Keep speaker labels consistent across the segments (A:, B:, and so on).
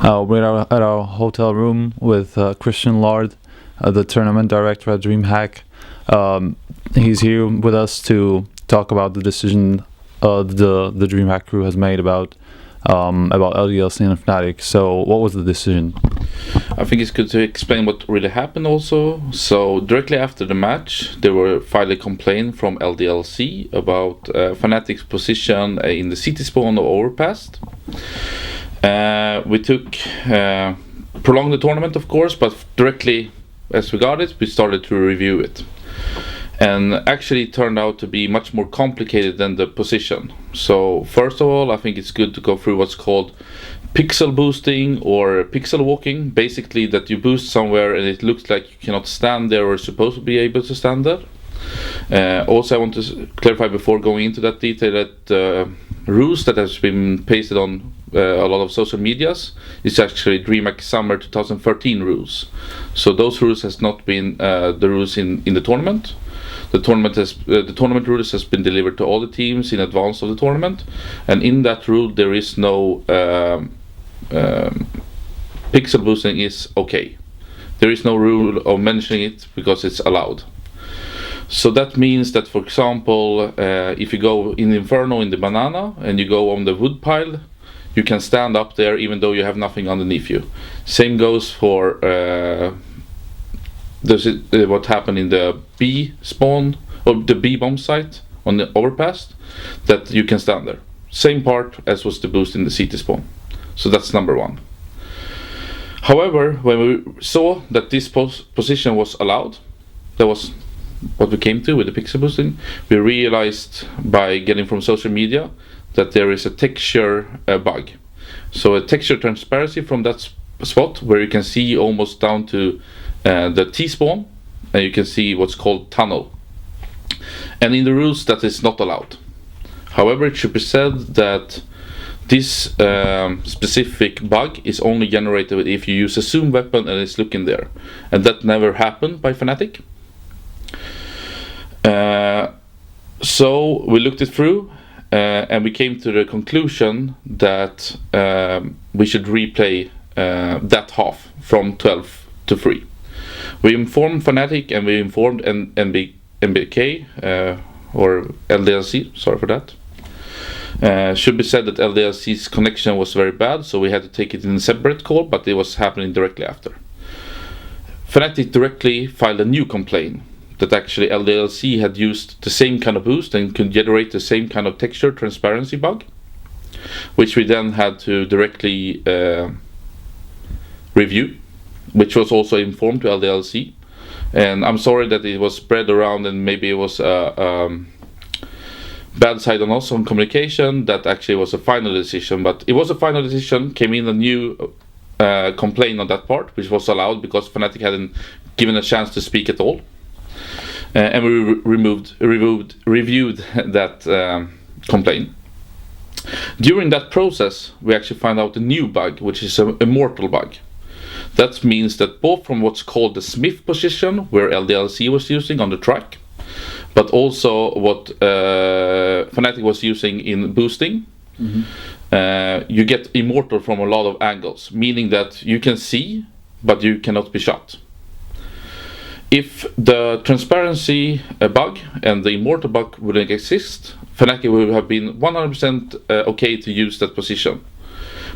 A: We're at our hotel room with Christian Lard, the tournament director at DreamHack. He's here with us to talk about the decision the DreamHack crew has made about LDLC and Fnatic. So, what was the decision?
B: I think it's good to explain what really happened also. So directly after the match, there were filed a complaint from LDLC about Fnatic's position in the city spawn of Overpass. We took prolonged the tournament, of course, but directly as we got it, we started to review it. And actually it turned out to be much more complicated than the position. So first of all, I think it's good to go through what's called pixel boosting or pixel walking. Basically that you boost somewhere and it looks like you cannot stand there or supposed to be able to stand there. Also I want to clarify before going into that detail that rules that has been pasted on a lot of social medias is actually DreamHack Summer 2013 rules. So those rules has not been the rules in the tournament. The tournament rules has been delivered to all the teams in advance of the tournament, and in that rule there is no pixel boosting is okay. There is no rule of mentioning it because it's allowed. So that means that, for example, if you go in Inferno in the banana and you go on the wood pile, you can stand up there even though you have nothing underneath you. Same goes for what happened in the B spawn or the B bomb site on the Overpass, that you can stand there. Same part as was the boost in the CT spawn. So that's number one. However, when we saw that this position was allowed, that was what we came to with the pixel boosting, we realized by getting from social media that there is a texture bug. So a texture transparency from that spot where you can see almost down to the T-spawn, and you can see what's called tunnel. And in the rules that is not allowed. However, it should be said that this specific bug is only generated if you use a zoom weapon and it's looking there. And that never happened by Fnatic. So we looked it through and we came to the conclusion that we should replay that half from 12 to 3. We informed Fnatic and we informed NBK or LDLC, sorry for that. Should be said that LDLC's connection was very bad, so we had to take it in a separate call, but it was happening directly after. Fnatic directly filed a new complaint that actually LDLC had used the same kind of boost and could generate the same kind of texture transparency bug, which we then had to directly review, which was also informed to LDLC. And I'm sorry that it was spread around and maybe it was bad side on us on communication. That actually was a final decision, but it was a final decision. Came in a new complaint on that part, which was allowed because Fnatic hadn't given a chance to speak at all. And we reviewed that complaint. During that process, we actually found out a new bug, which is an immortal bug. That means that both from what's called the Smith position, where LDLC was using on the track, but also what Fnatic was using in boosting, you get immortal from a lot of angles, meaning that you can see, but you cannot be shot. If the transparency bug and the immortal bug wouldn't exist, Fnatic would have been 100% okay to use that position.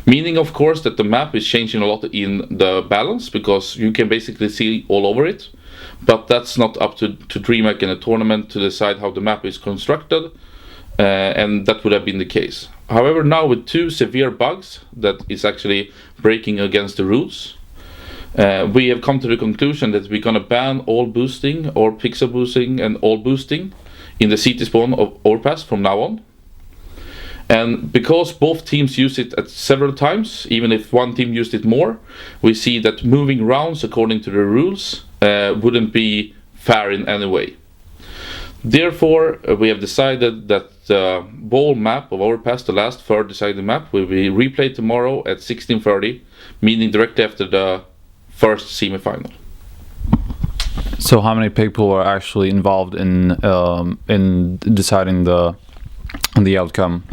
B: Meaning, of course, that the map is changing a lot in the balance because you can basically see all over it. But that's not up to DreamHack in a tournament to decide how the map is constructed, and that would have been the case. However, now with two severe bugs that is actually breaking against the rules, we have come to the conclusion that we're going to ban all boosting or pixel boosting and all boosting in the CT spawn of Overpass from now on. And because both teams use it at several times, even if one team used it more, we see that moving rounds according to the rules wouldn't be fair in any way. Therefore, we have decided that the whole map of Overpass, the last third decided map, will be replayed tomorrow at 16:30, meaning directly after the first semi-final.
A: So how many people are actually involved in deciding the outcome?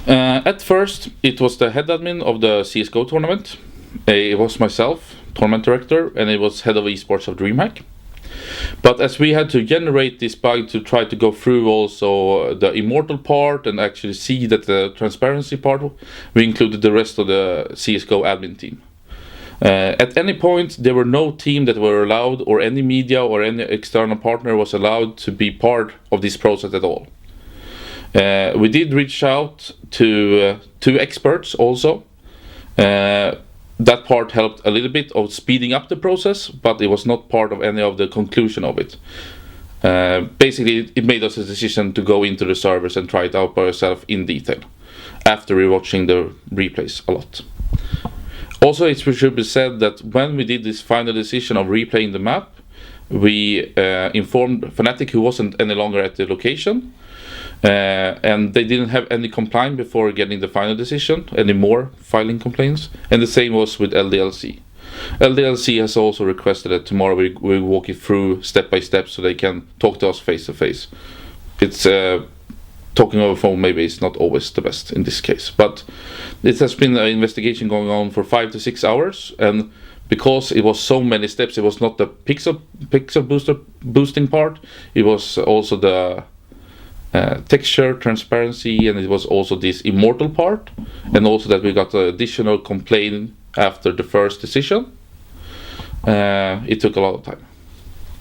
B: At first, it was the head admin of the CSGO tournament. It was myself, tournament director, and it was head of esports of DreamHack. But as we had to generate this bug to try to go through also the immortal part and actually see that the transparency part, we included the rest of the CSGO admin team. At any point, there were no team that were allowed, or any media or any external partner was allowed to be part of this process at all. We did reach out to two experts also. That part helped a little bit of speeding up the process, but it was not part of any of the conclusion of it. Basically, it made us a decision to go into the servers and try it out by ourselves in detail, after rewatching the replays a lot. Also, it should be said that when we did this final decision of replaying the map, we informed Fnatic, who wasn't any longer at the location, and they didn't have any complaint before getting the final decision, any more filing complaints, and the same was with LDLC. LDLC has also requested that tomorrow we walk it through step by step so they can talk to us face to face. It's talking over phone maybe is not always the best in this case, but it has been an investigation going on for 5 to 6 hours, and because it was so many steps, it was not the pixel boosting part, it was also the texture transparency, and it was also this immortal part, and also that we got an additional complaint after the first decision. It took a lot of time.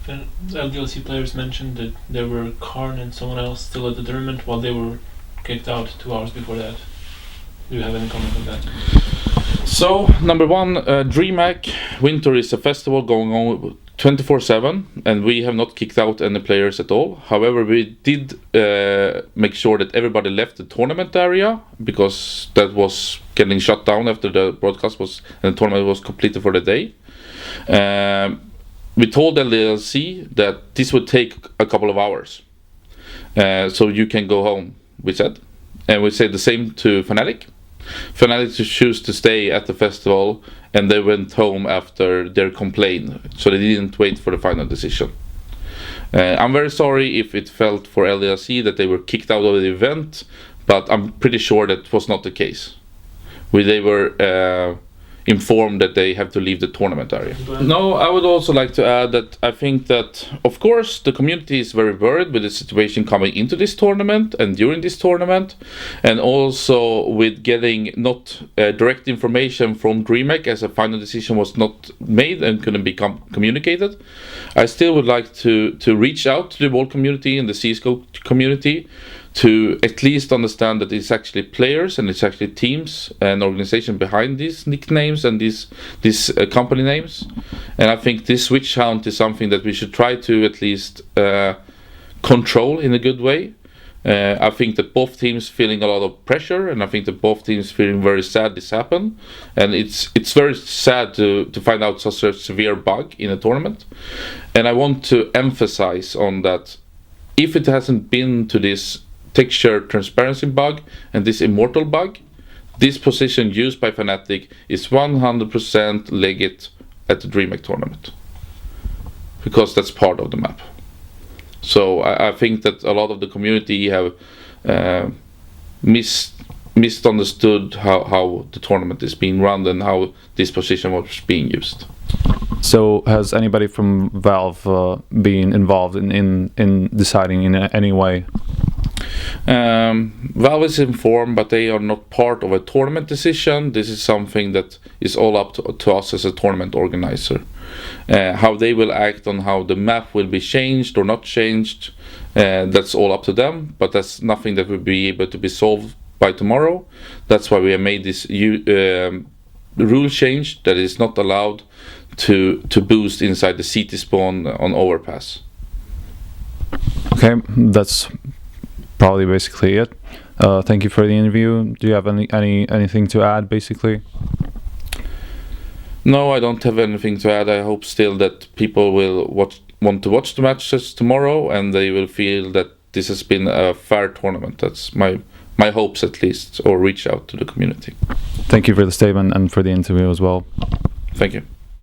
C: And the LDLC players mentioned that there were Karn and someone else still at the tournament while they were kicked out 2 hours before that. Do you have any comment on that?
B: So, number one, DreamHack Winter is a festival going on 24/7, and we have not kicked out any players at all. However, we did make sure that everybody left the tournament area, because that was getting shut down after the broadcast was and the tournament was completed for the day. We told LDLC that this would take a couple of hours, so you can go home, we said. And we said the same to Fnatic. Fnatic chose to stay at the festival, and they went home after their complaint, so they didn't wait for the final decision. I'm very sorry if it felt for LDLC that they were kicked out of the event, but I'm pretty sure that was not the case. They were informed that they have to leave the tournament area. No, I would also like to add that I think that, of course, the community is very worried with the situation coming into this tournament and during this tournament, and also with getting not direct information from DreamHack, as a final decision was not made and couldn't be communicated. I still would like to reach out to the world community and the CSGO community to at least understand that it's actually players and it's actually teams and organization behind these nicknames and these company names. And I think this switch hunt is something that we should try to at least control in a good way. I think that both teams feeling a lot of pressure, and I think that both teams feeling very sad this happened. And it's very sad to find out such a severe bug in a tournament. And I want to emphasize on that, if it hasn't been to this texture transparency bug and this immortal bug, this position used by Fnatic is 100% legit at the DreamHack tournament, because that's part of the map. So I think that a lot of the community have misunderstood how the tournament is being run and how this position was being used.
A: So has anybody from Valve been involved in deciding in any way?
B: Valve is informed, but they are not part of a tournament decision. This is something that is all up to us as a tournament organizer. How they will act on how the map will be changed or not changed, that's all up to them, but that's nothing that will be able to be solved by tomorrow. That's why we have made this rule change that is not allowed to boost inside the city spawn on Overpass.
A: Okay, that's probably basically it. Thank you for the interview. Do you have anything to add, basically?
B: No, I don't have anything to add. I hope still that people will want to watch the matches tomorrow, and they will feel that this has been a fair tournament. That's my hopes, at least, or reach out to the community.
A: Thank you for the statement and for the interview as well.
B: Thank you.